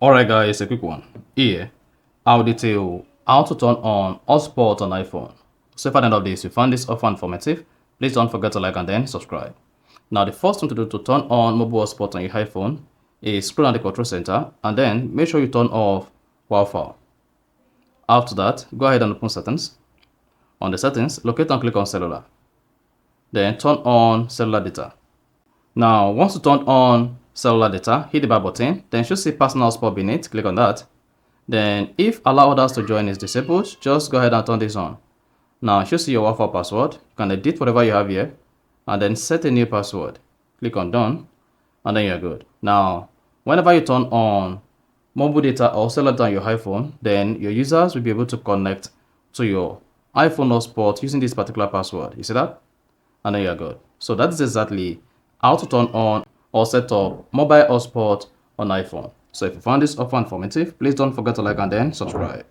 Alright guys, a quick one. Here, I'll detail how to turn on hotspot on iPhone. So if at the end of this you found this offer informative, please don't forget to like and then subscribe. Now the first thing to do to turn on mobile hotspot on your iPhone is scroll down the control center and then make sure you turn off Wi-Fi. After that, go ahead and open settings. On the settings, locate and click on cellular. Then turn on cellular data. Now, once you turn on cellular data, hit the back button, then you should see personal hotspot beneath, click on that. Then if allow others to join is disabled, just go ahead and turn this on. Now you should see your Wi-Fi password. You can edit whatever you have here and then set a new password. Click on done and then you're good. Now, whenever you turn on mobile data or cellular data on your iPhone, then your users will be able to connect to your iPhone hotspot using this particular password. You see that? And then you're good. So that is exactly how to turn on or set up mobile hotspot on iPhone. So if you found this offer informative, please don't forget to like and then subscribe.